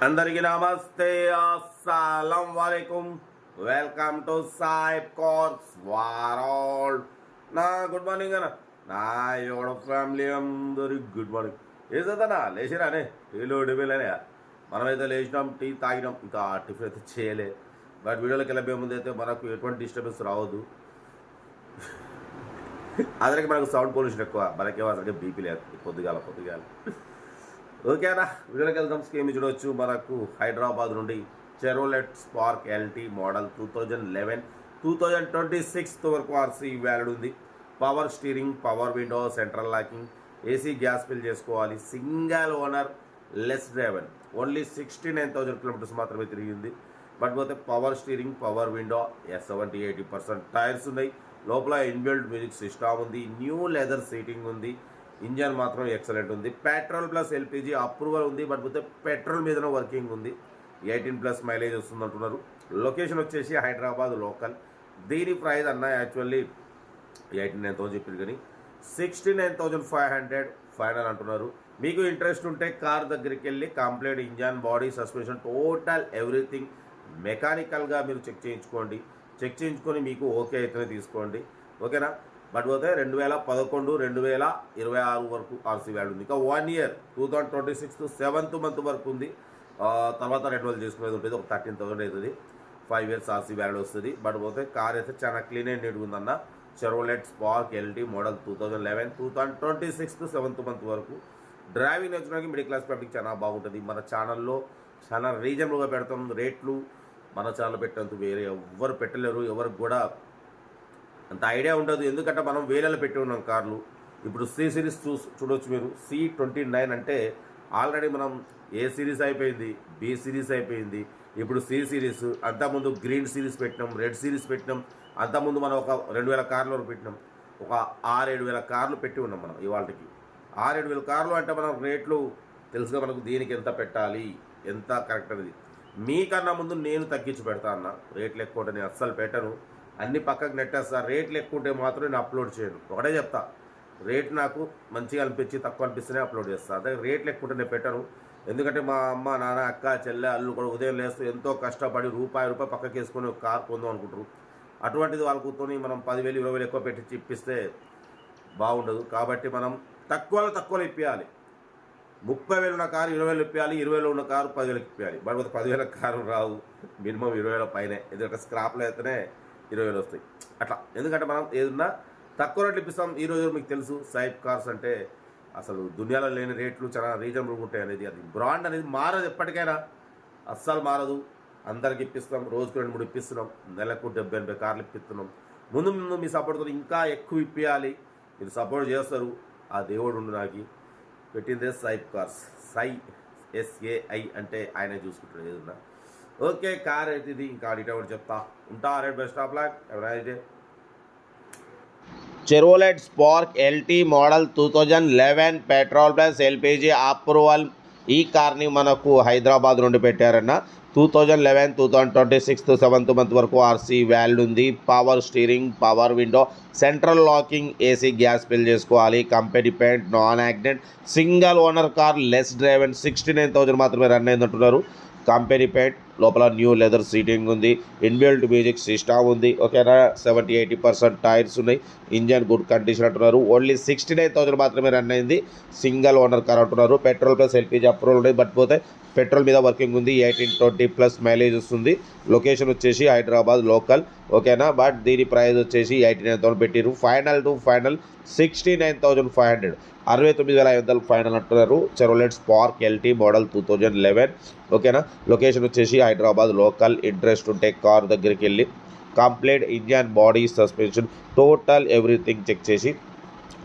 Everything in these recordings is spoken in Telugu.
అందరికీ నమస్తే, అస్సలం వాలేకుం. Welcome to Saib cars world. నా గుడ్ మార్నింగ్ అన్న, నా యోడ ఫ్యామిలీ అందరికి గుడ్ మార్నింగ్. ఏం చదనా లేచిరానే టీలో డిబేలేనే. మనమైతే లేచినాం, టీ తాగినాం, ఇంకా టిఫిన్ అయితే చేయలే. బట్ వీడియోలోకి వెళ్ళే ముందు అయితే మనకు ఎటువంటి డిస్టర్బెన్స్ రావద్దు. అదరికి మనకు సౌండ్ పొల్యూషన్ ఎక్కువ, మనకేమో అసలు బీపీ లేదు పొద్దుగాల. ఓకేనా, వీడియోకి వెళ్దాం. స్కీమ్ చూడవచ్చు. మనకు హైదరాబాద్ నుండి చెరోలెట్ స్పార్క్ ఎల్టీ మోడల్ 2011 2026 వరకు ఆర్సీ వ్యాలిడ్ ఉంది. Power steering, power window, central locking, AC gas fill చేసుకోవాలి. Single owner, less driven. Only 69,000 kilometres మాత్రమే తిరిగింది. బట్ పోతే power steering, power window, 70-80% tyres ఉన్నాయి. లోపల ఇన్బిల్ట్ మ్యూజిక్ సిస్టమ్ ఉంది. న్యూ లెదర్ సీటింగ్ ఉంది. ఇంజన్ మాత్రం ఎక్సలెంట్ ఉంది. పెట్రోల్ ప్లస్ ఎల్పిజి అప్రూవల్ ఉంది. బట్ పోతే పెట్రోల్ మీదనే వర్కింగ్ ఉంది. 18+ మైలేజ్ వస్తుంది అంటున్నారు. లొకేషన్ వచ్చేసి హైదరాబాద్ లోకల్. దీని ప్రైస్ అన్న యాక్చువల్లీ 89,000 చెప్పింది, కానీ 69,500 ఫైనల్ అంటున్నారు. మీకు ఇంట్రెస్ట్ ఉంటే కార్ దగ్గరికి వెళ్ళి complete engine, body, suspension, total everything మెకానికల్గా మీరు చెక్ చేయించుకొని మీకు ఓకే అయితేనే తీసుకోండి. ఓకేనా. బట్ పోతే 2011 2026 వరకు ఆర్సీ వ్యాల్యూ ఉంది. ఇంకా 1 ఇయర్ 2026 7th మంత్ వరకు ఉంది. తర్వాత రెన్యువల్ చేసుకునేది ఉంటుంది. ఒక 13,000 అవుతుంది. 5 ఇయర్స్ ఆర్సీ వ్యాల్యూ వస్తుంది. బట్ పోతే కార్ అయితే చాలా క్లీన్ అండ్ నీట్గా ఉందన్న. Chevrolet Spark LT model 2011 2026 7th month వరకు. డ్రైవింగ్ నేర్చుకోవడానికి మిడిల్ క్లాస్ పబ్లిక్ చాలా బాగుంటుంది. మన ఛానల్లో చాలా రీజనబుల్గా పెడతాం. రేట్లు మన ఛానల్ పెట్టేందుకు వేరే ఎవరు పెట్టలేరు. ఎవరికి కూడా అంత ఐడియా ఉండదు. ఎందుకంటే మనం వేలలో పెట్టి ఉన్నాం కార్లు. ఇప్పుడు సి సిరీస్ చూడవచ్చు మీరు. C29 అంటే ఆల్రెడీ మనం ఏ సిరీస్ అయిపోయింది, బి సిరీస్ అయిపోయింది, ఇప్పుడు సి సిరీస్. అంతకుముందు గ్రీన్ సిరీస్ పెట్టినాం, రెడ్ సిరీస్ పెట్టినాం. అంతకుముందు మనం ఒక 2,000 కార్లు వరకు పెట్టినాం. ఒక 6-7 కార్లు పెట్టి ఉన్నాం మనం ఇవాళకి. 6-7 కార్లు అంటే మనం రేట్లు తెలుసుగా మనకు దీనికి ఎంత పెట్టాలి, ఎంత కరెక్ట్ అనేది. మీకన్నా ముందు నేను తగ్గించి పెడతా అన్న. రేట్లు ఎక్కువ ఉంటే నేను అస్సలు పెట్టను, అన్ని పక్కకు నెట్టేస్తా. రేట్లు ఎక్కువ ఉంటే మాత్రం నేను అప్లోడ్ చేయను. ఒకటే చెప్తా, రేట్ నాకు మంచిగా అనిపించి తక్కువ అనిపిస్తేనే అప్లోడ్ చేస్తాను. అదే రేట్లు ఎక్కువ ఉంటే నేను పెట్టను. ఎందుకంటే మా అమ్మ, నాన్న, అక్క, చెల్లె, అల్లు కూడా ఉదయం లేస్తూ ఎంతో కష్టపడి రూపాయి పక్కకి వేసుకొని ఒక కార్ కొందాం అనుకుంటారు. అటువంటిది వాళ్ళ కూర్చొని మనం 10,000 20,000 ఎక్కువ పెట్టి ఇప్పిస్తే బాగుండదు. కాబట్టి మనం తక్కువలో ఇప్పించాలి. 30,000 ఉన్న కారు 20,000 ఇప్పించాలి. 20,000 ఉన్న కారు 10,000 ఇప్పించాలి. బట్ 10,000 కారు రావు, మినిమం 20,000 పైనే. ఎందుకంటే స్క్రాప్లో అయితేనే 20,000 వస్తాయి అట్లా. ఎందుకంటే మనం ఏదన్నా తక్కువ రేట్లు ఇప్పిస్తాం. ఈరోజు మీకు తెలుసు సాయిబ్ కార్స్ అంటే అసలు దునియాలో లేని రేట్లు చాలా రీజనబుల్గా ఉంటాయి అనేది. అది బ్రాండ్ అనేది మారదు, ఎప్పటికైనా అస్సలు మారదు. అందరికి ఇప్పిస్తాం. రోజుకు 2-3 ఇప్పిస్తున్నాం. నెలకు 70-80 కార్లు ఇప్పిస్తున్నాం. ముందు మీ సపోర్ట్తో ఇంకా ఎక్కువ ఇప్పించాలి. మీరు సపోర్ట్ చేస్తారు. ఆ దేవుడు ఉండు నాకు పెట్టిందే సాయిబ్ కార్స్. SAI అంటే ఆయనే చూసుకుంటాడు ఏదన్నా. ఓకే, కార్ అయితే ఇది. ఇంకా డీటెయిల్ చెప్తా ఉంటా. రెడ్ బెస్ట్ ఆఫ్ లక్. ఎవరైతే Chevrolet Spark LT model 2011 petrol plus LPG approval. ఈ కార్ని మనకు హైదరాబాద్ నుండి పెట్టారన్న. 2011 2026 7th మంత్ వరకు ఆర్సీ వ్యాలిడ్ ఉంది. Power steering, power window, central locking, AC gas fill చేసుకోవాలి. Company paint, non accident, single owner car, less driven. 69,000 మాత్రమే రన్ అయిందంటున్నారు. కంపెనీ పెయింట్, లోపల న్యూ లెదర్ సీటింగ్ ఉంది. ఇన్బిల్ట్ మ్యూజిక్ సిస్టమ్ ఉంది. ఓకేనా. 70-80% టైర్స్ ఉన్నాయి. ఇంజన్ గుడ్ కండిషన్ అంటున్నారు. ఓన్లీ 69,000 మాత్రమే రన్ అయింది. సింగిల్ ఓనర్ కార్ అంటున్నారు. పెట్రోల్ ప్లస్ ఎల్పిజి అప్రూవల్ ఉంది. బట్ పోతే పెట్రోల్ మీద వర్కింగ్ ఉంది. 18-20+ మైలేజ్ వస్తుంది. లొకేషన్ వచ్చేసి హైదరాబాద్ లోకల్. ఓకేనా. బట్ దీని ప్రైస్ వచ్చేసి 89,000 పెట్టిరు. ఫైనల్ 69,500, 69,500 ఫైనల్ అంటున్నారు. Chevrolet Spark LT model 2011. ఓకేనా. లొకేషన్ వచ్చేసి హైదరాబాద్ లోకల్. ఇంట్రెస్ట్ ఉంటే కార్ దగ్గరికి వెళ్ళి complete engine, body, suspension, total everything check చేసి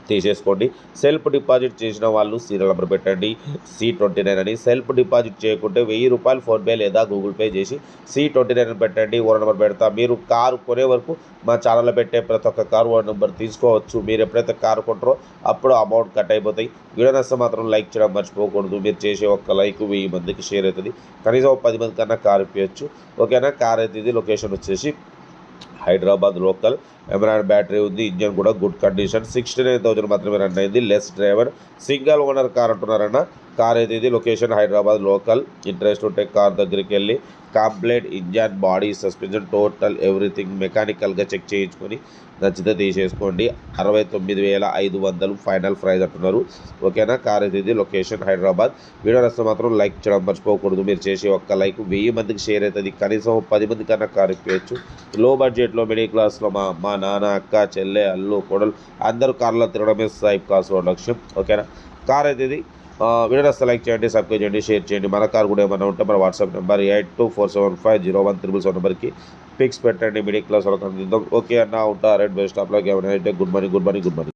తీసేసుకోండి. సెల్ఫ్ డిపాజిట్ చేసిన వాళ్ళు సీరియల్ నెంబర్ పెట్టండి C29 అని. సెల్ఫ్ డిపాజిట్ చేయకుంటే ₹1,000 ఫోన్పే లేదా గూగుల్ పే చేసి C29 అని పెట్టండి. ఓనర్ నెంబర్ పెడతా. మీరు కారు కొనే వరకు మా ఛానల్లో పెట్టే ప్రతి ఒక్క కారు ఓనర్ నెంబర్ తీసుకోవచ్చు. మీరు ఎప్పుడైతే కారు కొంటారో అప్పుడు అమౌంట్ కట్ అయిపోతాయి. వీడియో నచ్చితే మాత్రం లైక్ చేయడం మర్చిపోకూడదు. మీరు చేసే ఒక్క లైక్ 1000 మందికి షేర్ అవుతుంది. కనీసం 10 మంది కన్నా కారు ఇప్పించచ్చు. ఓకేనా. కార్ అయితే ఇది. లొకేషన్ వచ్చేసి హైదరాబాద్ లోకల్. ఎమరాన్ బ్యాటరీ ఉంది. ఇంజన్ కూడా గుడ్ కండిషన్. 69,000 మాత్రమే రన్ అయింది. Less driver, single owner car అంటున్నారన్న. కార్ అయితే ఇది లొకేషన్ హైదరాబాద్ లోకల్. ఇంట్రెస్ట్ ఉంటే కార్ దగ్గరికి వెళ్ళి complete engine, body, suspension, total everything మెకానికల్గా చెక్ చేయించుకొని నచ్చితే తీసేసుకోండి. 69,500 ఫైనల్ ప్రైజ్ అంటున్నారు. ఓకేనా. కార్ అయితే ఇది లొకేషన్ హైదరాబాద్. వీడియో నచ్చితే మాత్రం లైక్ చేయడం మర్చిపోకూడదు. మీరు చేసే ఒక్క లైక్ 1000 మందికి షేర్ అవుతుంది. కనీసం 10 మంది కన్నా కార్ ఎక్కియచ్చు. లో బడ్జెట్లో మిడిల్ క్లాస్లో మా అమ్మ, నాన్న, అక్క, చెల్లె, అల్లు, కోడలు అందరూ కార్లో తిరగడమే సైబ్ కార్స్ లక్ష్యం. ఓకేనా. కార్ అయితే ఇది వీడియో నచ్చితే లైక్ చేయండి, సబ్స్క్రైబ్ చేయండి, షేర్ చేయండి. మన కార్ కూడా ఏమైనా ఉంటే మన వాట్సాప్ నెంబర్ 8247501777 పిక్స్ పెట్టండి. మిడిల్ క్లాస్ వాళ్ళకి అందిద్దాం. ఓకే అన్న, ఉంటా. రెడ్ బస్ స్టాప్లోకి ఏమైనా అయితే గుడ్ మార్నింగ్.